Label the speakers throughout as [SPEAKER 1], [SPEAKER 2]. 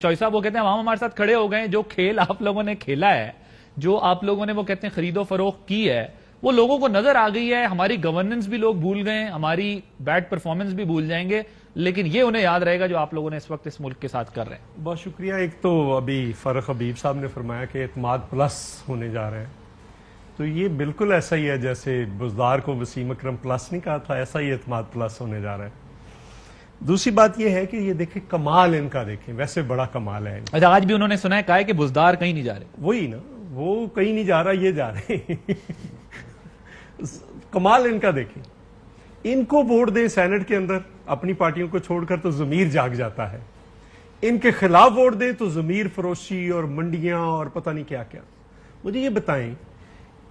[SPEAKER 1] चौधरी साहब वो कहते हैं हम हमारे साथ खड़े हो गए, जो खेल आप लोगों ने खेला है, जो आप लोगों ने वो कहते हैं खरीदो फरोख्त की है, वो लोगों को नजर आ गई है। हमारी गवर्नेंस भी लोग भूल गए, हमारी बैड परफॉर्मेंस भी भूल जाएंगे, लेकिन ये उन्हें याद रहेगा जो आप लोगों ने इस वक्त इस मुल्क के साथ कर रहे हैं।
[SPEAKER 2] बहुत शुक्रिया। एक तो अभी फरख हबीब साहब ने फरमाया कि एतमाद प्लस होने जा रहे हैं, तो ये बिल्कुल ऐसा ही है जैसे बुज़दार को वसीम अकरम प्लस नहीं कहा था, ऐसा ही एतमाद प्लस होने जा रहा है। दूसरी बात ये है कि ये देखें कमाल इनका, देखें वैसे बड़ा कमाल है।
[SPEAKER 1] अच्छा, आज भी उन्होंने सुना है कहा है कि बुज़दार कहीं नहीं जा रहे।
[SPEAKER 2] वही ना, वो कहीं नहीं जा रहा, ये जा रहे कमाल इनका देखें, इनको वोट दें सेनेट के अंदर अपनी पार्टियों को छोड़कर तो ज़मीर जाग जाता है, इनके खिलाफ वोट दें तो ज़मीर फरोशी और मंडियां और पता नहीं क्या क्या। मुझे ये बताएं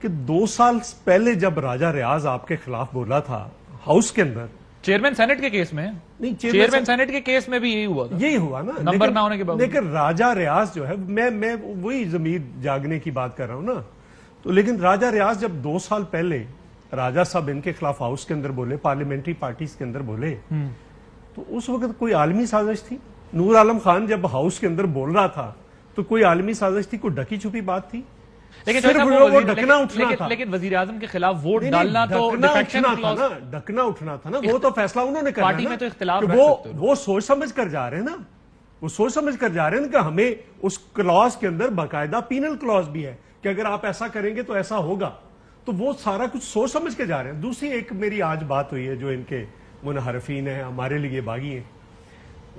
[SPEAKER 2] कि 2 साल पहले जब राजा रियाज आपके खिलाफ बोला था हाउस के अंदर,
[SPEAKER 1] चेयरमैन सेनेट के केस में नहीं, चेयरमैन सेनेट के केस में भी यही हुआ था,
[SPEAKER 2] यही हुआ ना,
[SPEAKER 1] नंबर ना होने के बाद।
[SPEAKER 2] लेकिन राजा रियाज जो है, मैं वही ज़मीर जागने की बात कर रहा हूं ना, तो लेकिन राजा रियाज जब 2 साल पहले राजा साहब इनके खिलाफ हाउस के अंदर बोले, पार्लियामेंट्री पार्टीज के अंदर बोले, तो उस वक्त कोई आलमी साजिश थी? नूर आलम खान जब हाउस के अंदर बोल रहा था तो कोई आलमी साजिश थी? कोई ढकी छुपी बात थी?
[SPEAKER 1] लेकिन
[SPEAKER 2] वो ढकना उठना था।
[SPEAKER 1] लेकिन वजीर आजम के खिलाफ वोट डालना तो
[SPEAKER 2] ढकना उठना था ना, वो तो फैसला उन्होंने करना।
[SPEAKER 1] पार्टी में तो इख्तिलाफ
[SPEAKER 2] वो सोच समझ कर जा रहे हैं ना, वो सोच समझ कर जा रहे हैं कि हमें उस क्लॉज के अंदर बाकायदा पीनल क्लॉज भी है कि अगर आप ऐसा करेंगे तो ऐसा होगा, तो वो सारा कुछ सोच समझ के जा रहे हैं। दूसरी एक मेरी आज बात हुई है जो इनके मुनहरफीन है, हमारे लिए बागी है,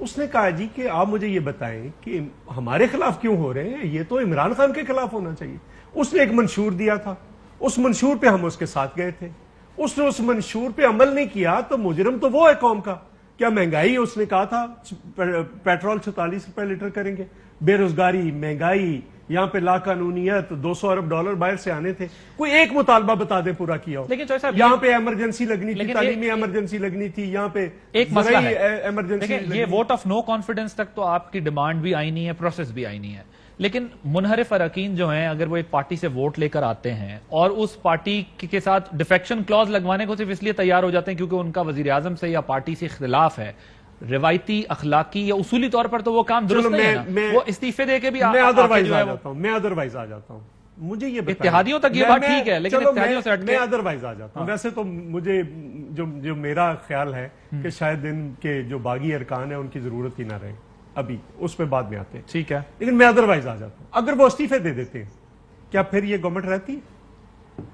[SPEAKER 2] उसने कहा जी कि आप मुझे ये बताएं कि हमारे खिलाफ क्यों हो रहे हैं, ये तो इमरान खान के खिलाफ होना चाहिए। उसने एक मंशूर दिया था, उस मंशूर पे हम उसके साथ गए थे, उसने उस मंशूर पे अमल नहीं किया तो मुजरिम तो वो है कौम का। क्या महंगाई, उसने कहा था पेट्रोल 46 रुपए लीटर करेंगे, बेरोजगारी, महंगाई, यहाँ पे लाकानूनियत, $200 अरब बाहर से आने थे, कोई एक मुतालबा बता दे पूरा किया हो।
[SPEAKER 1] लेकिन
[SPEAKER 2] यहाँ पे इमरजेंसी लगनी थी, तालीमी इमरजेंसी लगनी थी, यहाँ पे
[SPEAKER 1] एक मसला है
[SPEAKER 2] इमरजेंसी।
[SPEAKER 1] ये वोट ऑफ नो कॉन्फिडेंस तक तो आपकी डिमांड भी आई नहीं है, प्रोसेस भी आई नहीं है, लेकिन मुनहरिफ अरकान जो हैं अगर वो एक पार्टी से वोट लेकर आते हैं और उस पार्टी के साथ डिफेक्शन क्लॉज लगवाने को सिर्फ इसलिए तैयार हो जाते हैं क्योंकि उनका वजीर आजम से या पार्टी से इख्तिलाफ है, रिवायती, अखलाकी या उसूली तौर पर तो वो काम दुरुस्त नहीं है ना, वो इस्तीफे दे के भी
[SPEAKER 2] मैं अदरवाइज आ जाता हूँ। मुझे ये
[SPEAKER 1] इत्तेहादियों तक ये बात ठीक है, लेकिन इत्तेहादियों से
[SPEAKER 2] मैं अदरवाइज आ जाता हूँ। वैसे तो मुझे जो मेरा ख्याल है कि शायद इनके जो बागी अरकान है उनकी जरूरत ही ना रहे, अभी उस पे बाद में आते हैं,
[SPEAKER 1] ठीक है,
[SPEAKER 2] लेकिन मैं अदरवाइज आ जाता हूं। अगर वो इस्तीफे दे देते हैं, क्या फिर ये गवर्नमेंट रहती है?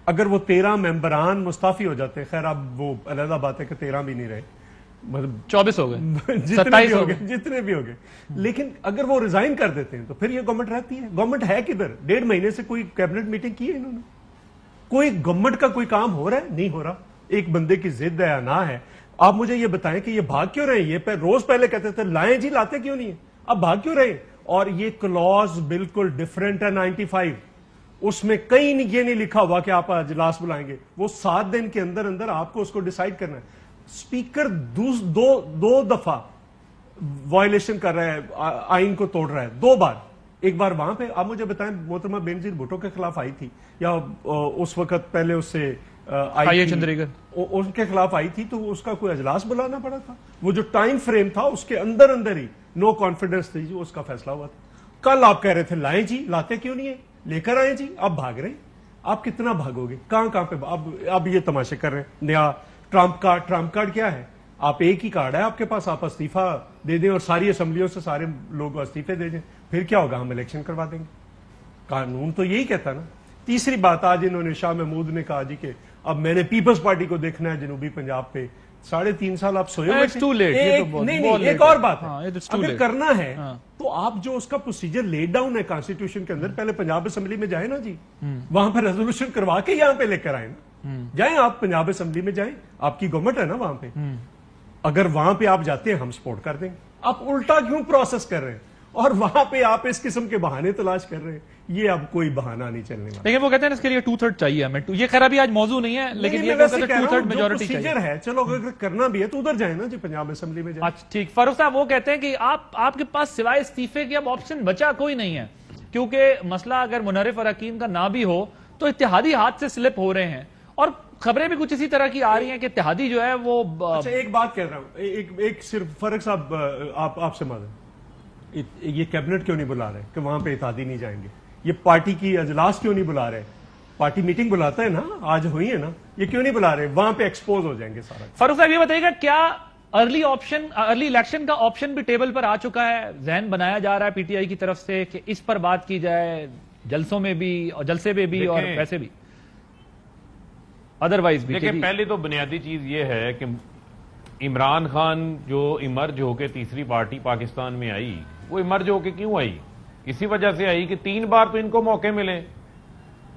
[SPEAKER 2] अगर वो 13 मेंबरान मुस्ताफी हो जाते हैं, खैर अब वो अलग बात है कि 13 भी नहीं रहे, मतलब
[SPEAKER 1] 24 हो गए,
[SPEAKER 2] जितने भी हो गए, लेकिन अगर वो रिजाइन कर देते हैं तो फिर ये गवर्नमेंट रहती है? गवर्नमेंट है किधर? 1.5 महीने से कोई कैबिनेट मीटिंग की है इन्होंने? कोई गवर्नमेंट का कोई काम हो रहा है? नहीं हो रहा। एक बंदे की जिद है या ना है। आप मुझे ये बताएं कि ये भाग क्यों रहे? ये रोज पहले कहते थे लाएं जी, लाते क्यों नहीं है? अब भाग क्यों रहे? और ये क्लॉज बिल्कुल डिफरेंट है 95, उसमें कहीं ये नहीं लिखा हुआ कि आप अजलास बुलाएंगे, वो 7 दिन के अंदर अंदर आपको उसको डिसाइड करना है। स्पीकर दो दफा वायलेशन कर रहा है, आइन को तोड़ रहा है 2 बार। एक बार वहां पे, आप मुझे बताएं, मोहतरमा बेनजीर भुट्टो के खिलाफ आई थी या उस वक्त पहले उससे
[SPEAKER 1] चंद्रीकर
[SPEAKER 2] उनके खिलाफ आई थी, तो उसका कोई अजलास बुलाना पड़ा था? वो जो टाइम फ्रेम था उसके अंदर अंदर ही नो कॉन्फिडेंस थी, जो उसका फैसला हुआ था। कल आप कह रहे थे लाएं जी, लाते क्यों नहीं है? लेकर आए जी, अब भाग रहे। आप कितना भागोगे? कहां पे अब ये तमाशे कर रहे हैं। नया ट्रम्प कार्ड क्या है? आप एक ही कार्ड है आपके पास, आप इस्तीफा दे दें और सारी असेंबलियों से सारे लोग इस्तीफे दे दें, फिर क्या होगा? हम इलेक्शन करवा देंगे। कानून तो यही कहता ना। तीसरी बात, आज इन्होंने शाह महमूद ने कहा जी कि अब मैंने पीपल्स पार्टी को देखना है जनूबी पंजाब पे। 3.5 साल आप सोए हुए थे। नहीं, एक और बात है, अगर करना है तो आप जो उसका प्रोसीजर लेड डाउन है कॉन्स्टिट्यूशन के अंदर, पहले पंजाब असेंबली में जाए ना जी, वहां पर रेजोल्यूशन करवा के यहां पे लेकर आए ना। जाए आप पंजाब असेंबली में जाए, आपकी गवर्नमेंट है ना वहां पे, अगर वहां पे आप जाते हैं हम सपोर्ट कर देंगे। आप उल्टा क्यों प्रोसेस कर रहे हैं और वहां पे आप इस किस्म के बहाने तलाश कर रहे हैं? ये अब कोई बहाना नहीं चलने वाला।
[SPEAKER 1] लेकिन वो कहते हैं इसके लिए 2/3 चाहिए हमें। ये खैर अभी आज मौजू नहीं है, लेकिन ये 2/3 मेजॉरिटी चाहिए
[SPEAKER 2] है। चलो अगर करना भी है तो उधर जाए ना जी, पंजाब असेंबली में जाए।
[SPEAKER 1] अच्छा ठीक। फारूक साहब वो कहते हैं कि आपके पास सिवाय इस्तीफे के अब ऑप्शन बचा कोई नहीं है, क्योंकि मसला अगर मुनहरिफ अरकान का ना भी हो तो इत्तेहादी हाथ से स्लिप हो रहे हैं, और खबरें भी कुछ इसी तरह की आ रही हैं कि इत्तेहादी जो है वो।
[SPEAKER 2] अच्छा, एक बात कह रहा हूं, एक सिर्फ फर्क साहब आपसे मालूम, یہ کیبنٹ کیوں نہیں بلا رہے کہ وہاں پہ اتحادی نہیں جائیں گے؟ یہ پارٹی کی اجلاس کیوں نہیں بلا رہے؟ پارٹی میٹنگ بلاتا ہے نا، آج ہوئی ہے نا، یہ کیوں نہیں بلا رہے؟ وہاں پہ ایکسپوز ہو جائیں گے سارا۔
[SPEAKER 1] فاروق صاحب یہ بتائیے گا، کیا ارلی الیکشن کا آپشن بھی ٹیبل پر آ چکا ہے؟ ذہن بنایا جا رہا ہے پی ٹی آئی کی طرف سے کہ اس پر بات کی جائے، جلسوں میں بھی اور جلسے میں بھی اور ویسے بھی ادروائز بھی؟
[SPEAKER 3] دیکھیں پہلے تو بنیادی چیز یہ ہے کہ عمران خان جو ایمرج ہو کے تیسری پارٹی پاکستان میں آئی، وہ ایمرج ہو کے کیوں آئی؟ اسی وجہ سے آئی کہ 3 بار تو ان کو موقع ملے،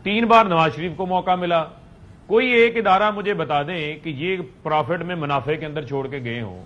[SPEAKER 3] 3 بار نواز شریف کو موقع ملا۔ کوئی ایک ادارہ مجھے بتا دیں کہ یہ پرافٹ میں منافع کے اندر چھوڑ کے گئے ہوں،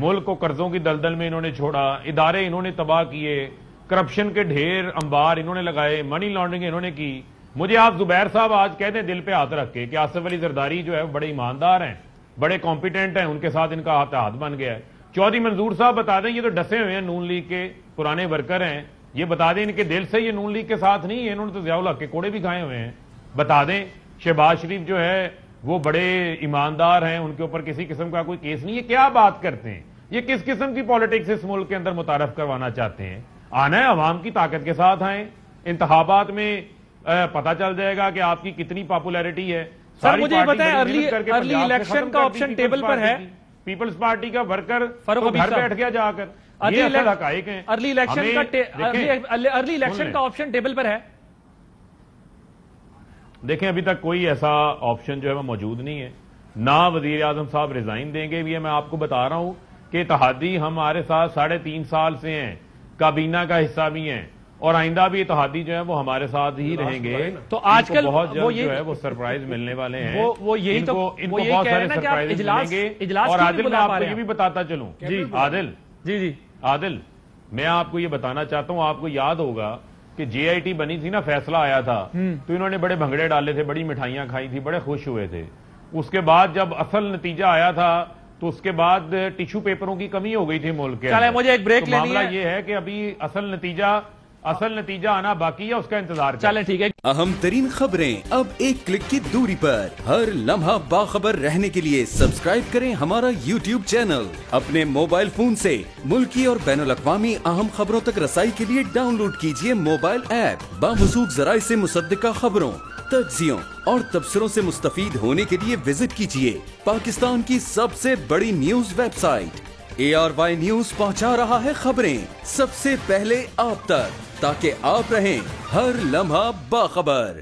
[SPEAKER 3] ملک کو قرضوں کی دلدل میں انہوں نے چھوڑا، ادارے انہوں نے تباہ کیے، کرپشن کے ڈھیر انبار انہوں نے لگائے، منی لانڈرنگ انہوں نے کی۔ مجھے آپ زبیر صاحب آج کہہ دیں دل پہ ہاتھ رکھ کے کہ آصف علی زرداری جو ہے بڑے ایماندار ہیں، بڑے کمپیٹنٹ ہیں، ان کے ساتھ ان کا ہاتھ بن گیا ہے۔ چودھری منظور صاحب بتا دیں، یہ تو ڈسے ہوئے ہیں نون لیگ کے پرانے ورکر ہیں، یہ بتا دیں ان کے دل سے یہ نون لیگ کے ساتھ نہیں ہے، انہوں نے تو ضیاء الحق کے کوڑے بھی کھائے ہوئے ہیں۔ بتا دیں شہباز شریف جو ہے وہ بڑے ایماندار ہیں، ان کے اوپر کسی قسم کا کوئی کیس نہیں ہے۔ کیا بات کرتے ہیں؟ یہ کس قسم کی پالیٹکس اس ملک کے اندر متعارف کروانا چاہتے ہیں؟ آنا ہے عوام کی طاقت کے ساتھ آئیں، انتخابات میں پتہ چل جائے گا کہ آپ کی کتنی پاپولیرٹی ہے۔
[SPEAKER 1] سر مجھے بتائیں ارلی الیکشن کا آپشن ٹیبل پر ہے؟
[SPEAKER 3] پیپلز پارٹی کا ورکر
[SPEAKER 1] فاروق
[SPEAKER 3] گھر بیٹھ گیا جا کر، یہ اصل حقائق ہیں۔
[SPEAKER 1] ارلی الیکشن کا آپشن ٹیبل پر ہے؟
[SPEAKER 3] دیکھیں ابھی تک کوئی ایسا آپشن جو ہے وہ موجود نہیں ہے، نہ وزیر اعظم صاحب ریزائن دیں گے بھی، میں آپ کو بتا رہا ہوں کہ اتحادی ہمارے ساتھ 3.5 سال سے ہیں، کابینہ کا حصہ بھی ہیں، اور آئندہ بھی اتحادی جو ہے وہ ہمارے ساتھ ہی رہیں گے۔
[SPEAKER 1] تو آج کل
[SPEAKER 3] بہت جلد جو ہے وہ سرپرائز ملنے والے ہیں،
[SPEAKER 1] وہ یہی تو
[SPEAKER 3] ان کو بہت سارے سرپرائز ملیں گے۔ اور عادل میں آپ کو یہ بھی بتاتا چلوں، عادل میں آپ کو یہ بتانا چاہتا ہوں، آپ کو یاد ہوگا کہ جے آئی ٹی بنی تھی نا، فیصلہ آیا تھا تو انہوں نے بڑے بھنگڑے ڈالے تھے، بڑی مٹھائیاں کھائی تھی، بڑے خوش ہوئے تھے۔ اس کے بعد جب اصل نتیجہ آیا تھا تو اس کے بعد ٹیشو پیپروں کی کمی ہو گئی تھی ملک کے اندر۔
[SPEAKER 1] مجھے ایک بریک لینی ہے۔
[SPEAKER 3] معاملہ یہ ہے کہ ابھی اصل نتیجہ آنا باقی ہے، اس کا انتظار کریں۔
[SPEAKER 1] چلیں ٹھیک ہے۔
[SPEAKER 4] اہم ترین خبریں اب ایک کلک کی دوری پر، ہر لمحہ باخبر رہنے کے لیے سبسکرائب کریں ہمارا یوٹیوب چینل۔ اپنے موبائل فون سے ملکی اور بین الاقوامی اہم خبروں تک رسائی کے لیے ڈاؤن لوڈ کیجیے موبائل ایپ۔ باموثوق ذرائع سے مصدقہ خبروں، تجزیوں اور تبصروں سے مستفید ہونے کے لیے وزٹ کیجیے پاکستان کی سب سے بڑی news website ARY news. پہنچا رہا ہے خبریں سب سے پہلے آپ تک، تاکہ آپ رہیں ہر لمحہ باخبر۔